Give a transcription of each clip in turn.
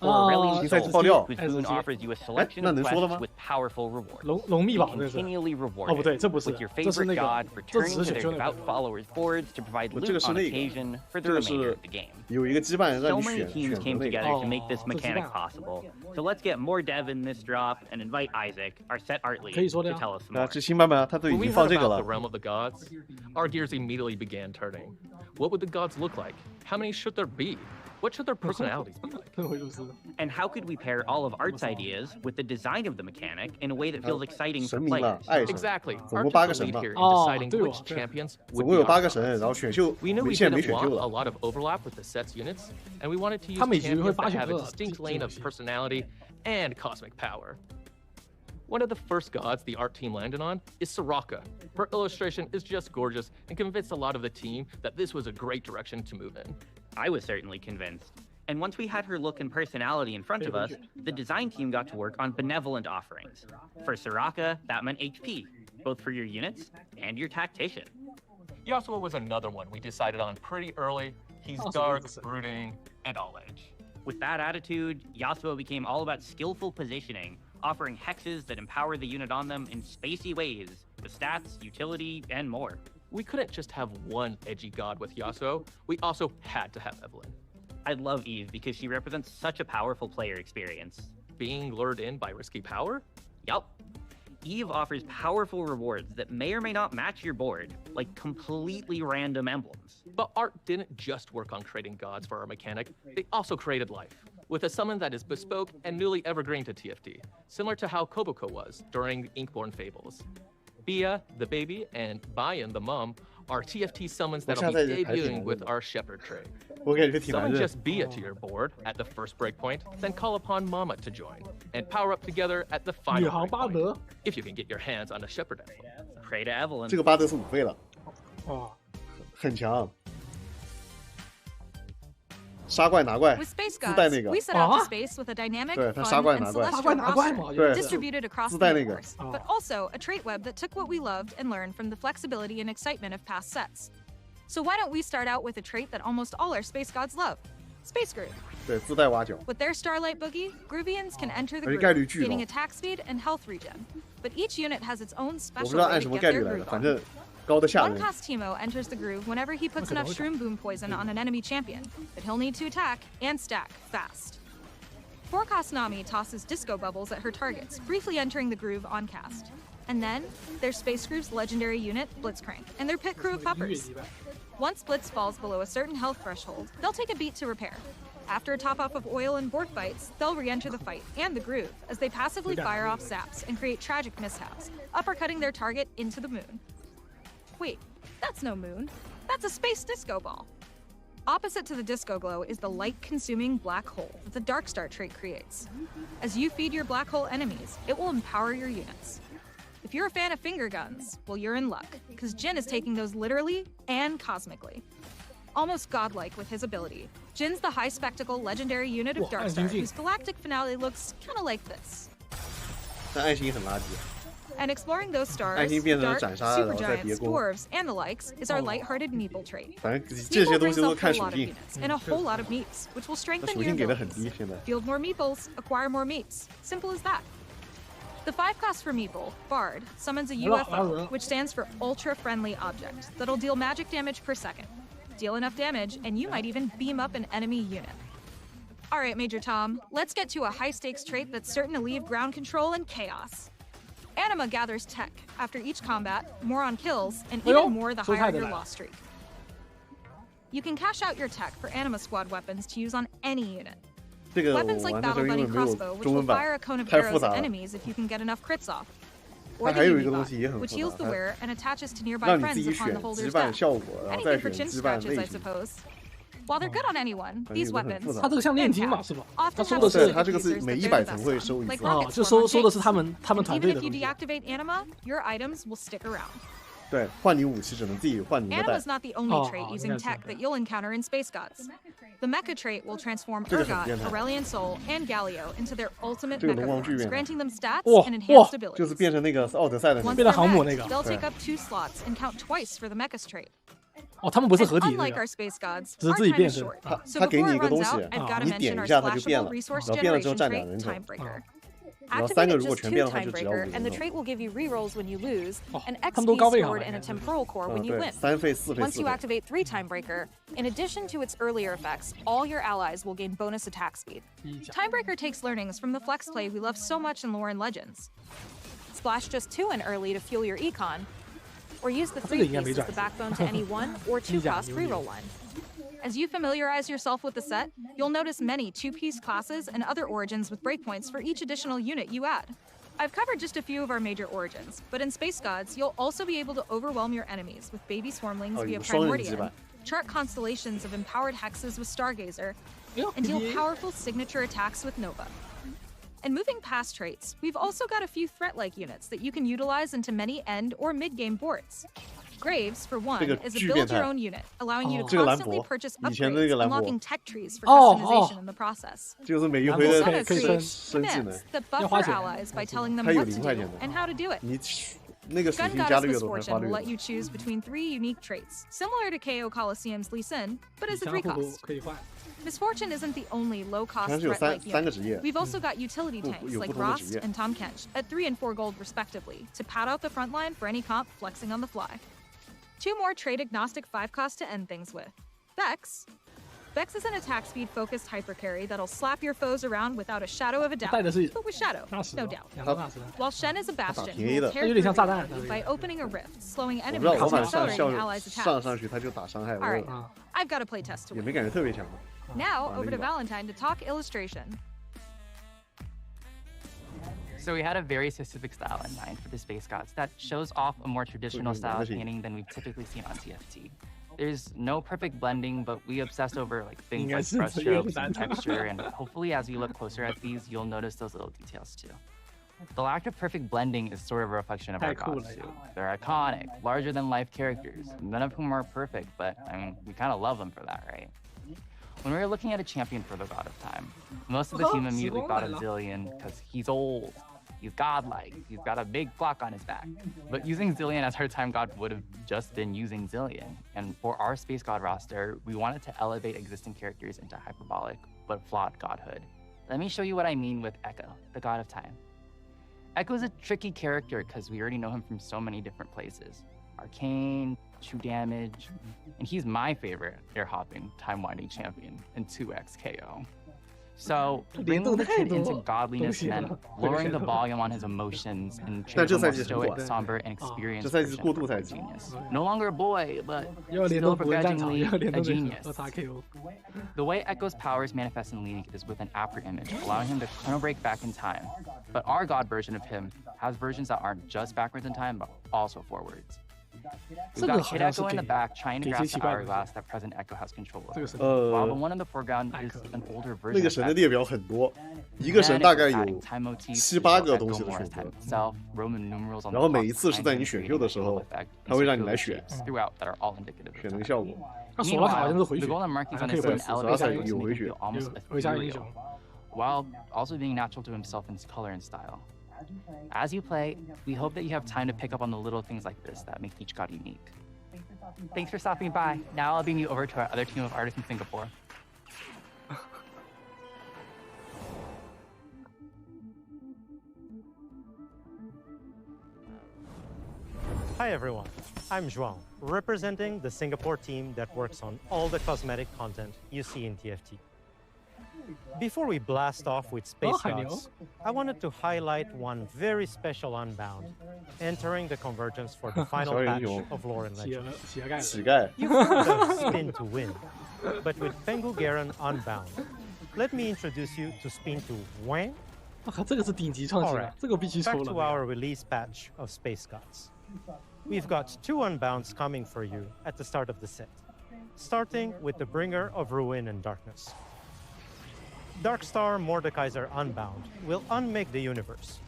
新赛季爆料，哎，那能说的吗？龙密宝这是。哦，不对，这不是，这是那个，这只是选秀那个。这个是那个，这个是有一个羁绊让你选的那个。可以说的呀。啊，这新版本啊，他都已经放这个了。 Our gears immediately began turning. What would the gods look like? How many should there be? What should their personalities be like? And how could we pair all of Art's ideas with the design of the mechanic in a way that feels exciting for 神明了， players? 爱神， Exactly. 总 Art 共8 took 个 the 神 lead 嘛， here in deciding which champions 总 would 共 be 有8 个 our 神，然后选秀 We knew 没 we 现在没 didn't 选秀 want a 了。 lot of overlap with the set's units, and we wanted to use 他每局会 champions that 8 have a 个 distinct lane of personality and cosmic power. One of the first gods the art team landed on is Soraka. Her illustration is just gorgeous and convinced a lot of the team that this was a great direction to move in. I was certainly convinced. And once we had her look and personality in front of us, the design team got to work on benevolent offerings. For Soraka, that meant HP, both for your units and your tactician. Yasuo was another one we decided on pretty early. He's dark, brooding, and all edge. With that attitude, Yasuo became all about skillful positioning, offering hexes that empower the unit on them in spacey ways, with stats, utility, and more. We couldn't just have one edgy god with Yasuo, we also had to have Evelyn. I love Eve because she represents such a powerful player experience. Being lured in by risky power? Yup. Eve offers powerful rewards that may or may not match your board, like completely random emblems. But Art didn't just work on creating gods for our mechanic, they also created life, with a summon that is bespoke and newly evergreen to TFT, similar to how Koboko was during Inkborn Fables. Bia, the baby, and Bayan, the mum, are TFT summons that'll be debuting with our Shepherd trait. Summon just Bia to your board at the first breakpoint, then call upon Mama to join, and power up together at the final breakpoint, if you can get your hands on a Shepherd emblem. Pray to Evelyn. 这个巴德是5费了，很强。杀怪拿怪， With Space 自带 Gods, 那个 we set out to space with a dynamic, 对，他 fun, 杀怪 and 拿怪， celestial roster 对， distributed across 自 the 带那个。 universe, but also a trait web that took what we loved and learned from the flexibility and excitement of past sets. So why don't we start out with a trait that almost all our Space Gods love? Space Groove. 对，自带挖角。 With their Starlight Boogie, Groovians can enter the 而且概率 groove, 巨高。 gaining attack speed and health regen. But each unit has its own 我不 special 知道 way 按 to 什么 get 概率 their 来的， groove 反 on. 正高的吓 One 人。 cost Teemo enters the groove whenever he puts enough Shroom Boom poison on an enemy champion, but he'll need to attack and stack fast. 4 cost Nami tosses disco bubbles at her targets, briefly entering the groove on cast. And then, there's Space Groove's legendary unit, Blitzcrank, and their pit crew of puppers. Once Blitz falls below a certain health threshold, they'll take a beat to repair. After a top-off of oil and board fights, they'll re-enter the fight and the groove as they passively fire off zaps and create tragic mishaps, uppercutting their target into the moon. Wait, that's no moon. That's a space disco ball. Opposite to the disco glow is the light-consuming black hole that the Darkstar trait creates. As you feed your black hole enemies, it will empower your units. If you're a fan of finger guns, well, you're in luck, because Jin is taking those literally and cosmically. Almost godlike with his ability, Jin's the high spectacle legendary unit of Darkstar, whose galactic finale looks kinda like this. 但爱心很垃圾。 And exploring those stars, dark, supergiants, dwarves, and the likes is our lighthearted meeple trait. 反正这些 Meeple 东 brings 西都 a 看 whole 属 lot of 性。 units and a whole lot of meeps, which will 它 strengthen 属 your 性给的很 abilities. 低，现在。 Field more meeples, acquire more meeps. Simple as that. The 5 cost for meeple, Bard, summons a UFO, which stands for Ultra Friendly Object, that'll deal magic damage per second. Deal enough damage, and you might even beam up an enemy unit. Alright, Major Tom, let's get to a high-stakes trait that's certain to leave ground control in chaos. Anima gathers tech after each combat, more on kills, and even more the higher your loss streak. You can cash out your tech for Anima Squad weapons to use on any unit. 这个我 Weapons like 玩的时 Battle 候因为 Bunny 没有 Crossbow, which 中 will 文版 fire a cone of 太复 arrows 杂 at 了。 enemies if you can get enough crits off. 它 Or 还 the 有一个 Uni 东西也 Buff, 很 which 复 heals 杂 the，wearer and attaches to nearby 让你自 friends 己 upon 选 the holder's 羁绊 death. 效果，然后再 Anything for 选 chin 羁绊 scratches, 类 I 型。 suppose. While they're good on anyone, these 反正也很 weapons 复杂。它这个像炼金嘛，是吧？它 often 收 have 的 对， 是 它这个 specific 是 users 每 that 100 they're 层 the 会 best 收一 on, 次。 like 哦， rockets 就 form 收 on 收的是 tanks. 他们 And 团 even 队 if 的 you 东西。 deactivate Anima, your items will stick around. 对，换你武器只能自己换你的带 Anima's。not the only Oh, trait oh, using yes, tech yes. that you'll encounter in Space Gods. The Mecha trait will transform 这个很 Urgot, 变态。 Aurelian Soul, and Galio into their ultimate 这个 mecha 龙王巨 forms, 变态。 granting them stats 哇 and 哇 enhanced 就是 abilities. 变成那个奥德赛的那 Once 个。变成 they're 航母 mechs, 那个。 they'll 对。 take up 2 slots and count twice for the Mecha's trait. 哦，他们不是合体 Unlike 的 our space gods, 只是 our 自己 time 变 is 身。 short. So 他给 before 你 it 一个 runs 东西， out, I've got to 你 mention 点 our 一下它就变 splashable 了， resource 然后变了之后 generation 占两 trait, 人头。 Timebreaker. 然后3个 Activate 如果 just 全 two 变的话就只要5 Timebreaker, 人 and the 头。 trait will give you rerolls when you lose, an 他们都 XP 高倍好 sword 像 and a temporal core 嗯 when you 对 win. ，3费4费 Once you 4费。 activate 3 Timebreaker, in addition to its earlier effects, all your allies will gain bonus attack speed. Timebreaker takes learnings from the flex play we love so much in Lore and Legends. Splash just 2 in early to fuel your econ, or use the 3 piece as the backbone to any 1 or 2 cost reroll line. As you familiarize yourself with the set, you'll notice many 2-piece classes and other origins with breakpoints for each additional unit you add. I've covered just a few of our major origins, but in Space Gods, you'll also be able to overwhelm your enemies with baby swarmlings via Primordium, chart constellations of empowered hexes with Stargazer, and deal powerful signature attacks with Nova. And moving past traits, we've also got a few threat-like units that you can utilize into many end or mid-game boards. Graves, for one, is a build-your-own unit, allowing you to constantly purchase upgrades, unlocking tech trees for customization in the process. 这就是每一回的 Also create 升技能。 commands that buff our allies by telling them what to do and how to do it. 你那个属 Gun 性加 Goddess 的越多，它 Misfortune 花的 will 越 let 多。 you choose between 3 unique traits, similar to KO Coliseum's Lee Sin, but as a 3 cost. 可以换。 Misfortune isn't the only low-cost 全是有 threat-like 3个 unit. 职业。 We've also got utility tanks 有 like 不同的职 Rost 业。 and Tom Kench at 3 and 4 gold respectively to pad out the front line for any comp flexing on the fly. 2 more trait-agnostic 5-cost to end things with. Vex. Vex is an attack speed-focused hypercarry that'll slap your foes around without a shadow of a doubt, 带的是 but with shadow, 大石 no 头 doubt. 两个大石头。 While Shen is a bastion, 便 who 宜 will 的。 tear 有点像炸弹 through by opening a rift, slowing 我不 enemies 知道，我 and 反正 accelerating allies' 上 attacks. 上去他就打伤害， All right, 我 I've got a playtest to 也 win. 没感觉特别强。 Now, over to Valentine to talk illustration. So we had a very specific style in mind for the Space Gods that shows off a more traditional style of painting than we've typically seen on TFT. There's no perfect blending, but we obsessed over like things like brush strokes and texture, and hopefully as we look closer at these, you'll notice those little details too. The lack of perfect blending is sort of a reflection of our gods too. They're iconic, larger-than-life characters, none of whom are perfect, but I mean, we kind of love them for that, right? When we were looking at a champion for the God of Time, most of the team immediately thought of Zillion because he's old, he's godlike, he's got a big clock on his back. But using Zillion as our time god would have just been using Zillion. And for our Space God roster, we wanted to elevate existing characters into hyperbolic but flawed godhood. Let me show you what I mean with Echo, the God of Time. Echo's a tricky character because we already know him from so many different places. Arcane, true damage, and he's my favorite air-hopping, time-winding champion in 2x KO. So, bringing the kid into godliness meant lowering the volume on his emotions and training him more stoic, somber, and experienced version of a genius. No longer a boy, but still begrudgingly a genius. The way Echo's powers manifest in League is with an after image, allowing him to chrono break back in time. But our god version of him has versions that aren't just backwards in time, but also forwards. We've got Kid Echo in the back trying to grasp the hourglass that present Echo has control of, while the one in the foreground is an older 那 version 个 of 神的 that. 列表很多，一个神大概有7、8个东西的选择， 然后每一次是在你选秀的时候，它会让你来选，选那个效果。 索拉卡好像是回血， the golden markings on 可以 his 回 skin 回 elevate 下 him 英 to 雄， make him feel almost 回下英雄。 ethereal, while also being natural to himself in his color and style. As you play, we hope that you have time to pick up on the little things like this that make each god unique. Thanks for stopping by. Now I'll beam you over to our other team of artists in Singapore. Hi everyone, I'm João, representing the Singapore team that works on all the cosmetic content you see in TFT. Before we blast off with Space Gods, I wanted to highlight one very special Unbound, entering the convergence for the final batch of Lore and Legends. 乞丐。 You've heard of Spin to Win, but with Pengu Garen Unbound, let me introduce you to Spin to Win. 我靠，这个是顶级创新啊，这个必须 Back 抽 to 了。 our release patch of Space Gods. We've got 2 Unbounds coming for you at the start of the set, starting with the Bringer of Ruin and Darkness. Darkstar Mordekaiser Unbound will unmake the universe.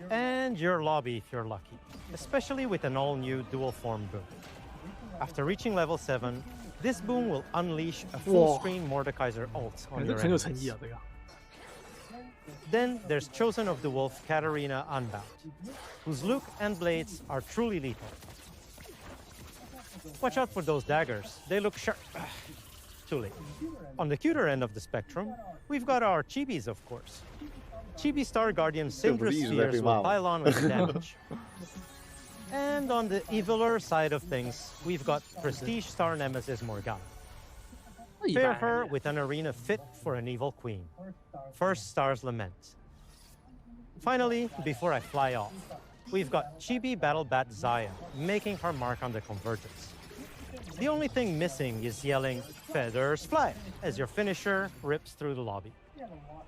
And your lobby if you're lucky, especially with an all-new dual-form boom. After reaching level 7, this boom will unleash a full-screen Mordekaiser ult on your 很有诚意 enemies. 啊，这个。 Then there's Chosen of the Wolf Katarina Unbound, whose look and blades are truly lethal. Watch out for those daggers. They look sharp. Too late. On the cuter end of the spectrum, we've got our chibis, of course. Chibi Star Guardian Synchro Spheres will pile on with the damage. And on the eviler side of things, we've got Prestige Star Nemesis Morgana. Pair her with an arena fit for an evil queen. First Star's Lament. Finally, before I fly off, we've got Chibi Battle Bat Zaya making her mark on the convergence. The only thing missing is yelling, "Feathers fly," as your finisher rips through the lobby.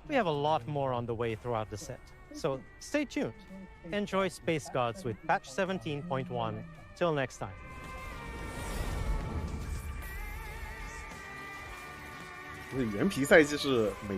We have a lot more on the way throughout the set, so stay tuned. Enjoy Space Gods with patch 17.1. Till next time. 原皮赛季是每